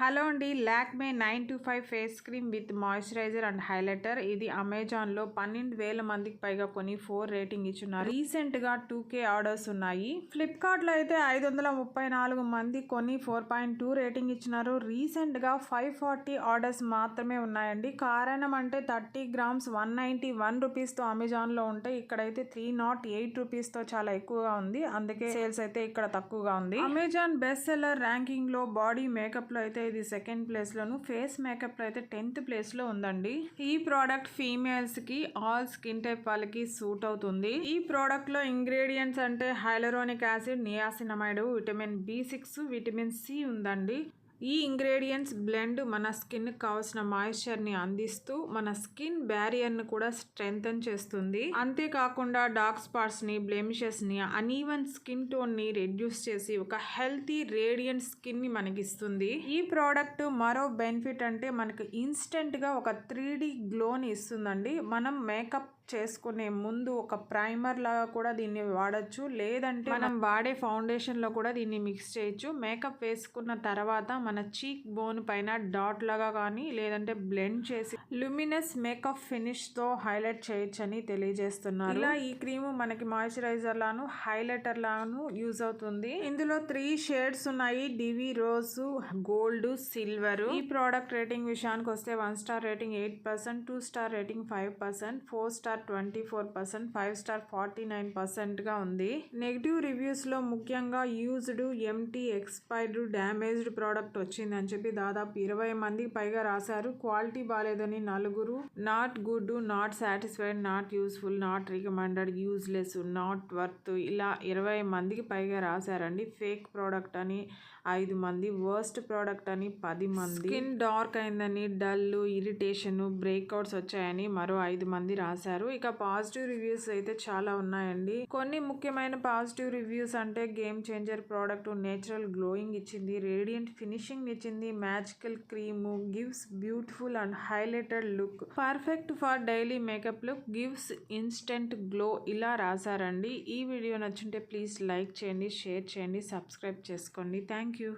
Hello అండి, Lakme 925 face cream with moisturiser and highlighter. ఇది అమెజాన్లో 12,000 మందికి పైగా కొని 4 రేటింగ్ ఇచ్చున్నారు. రీసెంట్గా 2K ఆర్డర్స్ ఉన్నాయి. ఫ్లిప్కార్ట్లో అయితే 534 మంది కొని 4.2 రేటింగ్ ఇచ్చినారు. రీసెంట్గా 540 ఆర్డర్స్ మాత్రమే ఉన్నాయండి. కారణం అంటే 30 గ్రామ్స్ 191 రూపీస్తో అమెజాన్లో ఉంటే ఇక్కడైతే 308 రూపీస్తో చాలా ఎక్కువగా ఉంది. అందుకే సేల్స్ అయితే ఇక్కడ తక్కువగా ఉంది. అమెజాన్ బెస్ట్ సెల్లర్ ర్యాంకింగ్లో బాడీ మేకప్లో అయితే ఇది సెకండ్ ప్లేస్ లోను, ఫేస్ మేకప్ లో అయితే 10th ప్లేస్ లో ఉందండి. ఈ ప్రోడక్ట్ ఫీమేల్స్ కి, ఆల్ స్కిన్ టైప్ వాళ్ళకి సూట్ అవుతుంది. ఈ ప్రోడక్ట్ లో ఇంగ్రీడియంట్స్ అంటే hyaluronic acid, niacinamide, vitamin B6, vitamin C ఉందండి. ఈ ఇంగ్రీడియంట్స్ బ్లెండ్ మన స్కిన్ కావాల్సిన మాయిశ్చర్ని అందిస్తూ మన స్కిన్ బ్యారియర్ను కూడా స్ట్రెంగ్తన్ చేస్తుంది. అంతేకాకుండా డార్క్ స్పాట్స్ని, బ్లెమిషెస్ని, అనీవెన్ స్కిన్ టోన్ని రెడ్యూస్ చేసి ఒక హెల్తీ రేడియంట్ స్కిన్ని మనకిస్తుంది. ఈ ప్రోడక్ట్ మరో బెనిఫిట్ అంటే మనకు ఇన్స్టెంట్గా ఒక 3D గ్లోని ఇస్తుందండి. మనం మేకప్ చేసుకునే ముందు ఒక ప్రైమర్ లాగా కూడా దీన్ని వాడచ్చు, లేదంటే మనం వాడే ఫౌండేషన్ లో కూడా దీన్ని మిక్స్ చేయొచ్చు. మేకప్ వేసుకున్న తర్వాత మన చీక్ బోన్ పైన డాట్ లాగా కానీ లేదంటే బ్లెండ్ చేసి లుమినస్ మేకప్ ఫినిష్ తో హైలైట్ చేయొచ్చు అని తెలియజేస్తున్నారు. ఇలా ఈ క్రీమ్ మనకి మాయిశ్చరైజర్ లాను, హైలైటర్ లాను యూజ్ అవుతుంది. ఇందులో 3 షేడ్స్ ఉన్నాయి: డివి రోజ్, గోల్డ్, సిల్వర్. ఈ ప్రోడక్ట్ రేటింగ్ విషయానికి వస్తే 1 star rating 8%, 2 star rating 5%, 4 star 24%, 5 star 49% గా ఉంది. నెగిటివ్ రివ్యూస్ లో ముఖ్యంగా used, empty, expired, damaged product వచ్చిందని చెప్పి దాదాపు 20 మందికి పైగా రాశారు. క్వాలిటీ బాలేదని 4, not good, not satisfied, not useful, not recommended, useless, not worth, ఇలా 20 మందికి పైగా రాశారండి. ఫేక్ ప్రోడక్ట్ అని 5 మంది, వర్స్ట్ ప్రోడక్ట్ అని 10 మంది, స్కిన్ డార్క్ అయిందని, డల్, ఇరిటేషన్, బ్రేక్అవుట్స్ వచ్చాయని మరో 5 మంది రాశారు. ఇక పాజిటివ్ రివ్యూస్ అయితే చాలా ఉన్నాయండి. కొన్ని ముఖ్యమైన పాజిటివ్ రివ్యూస్ అంటే game changer product, natural glowing ఇచ్చింది, రేడియంట్ ఫినిషింగ్ ఇచ్చింది, magical cream, gives beautiful and highlighted look, perfect for daily makeup look, gives instant glow, ఇలా రాశారండి. ఈ వీడియో నచ్చుంటే ప్లీజ్ లైక్ చేయండి, షేర్ చేయండి, సబ్స్క్రైబ్ చేసుకోండి. Thank you.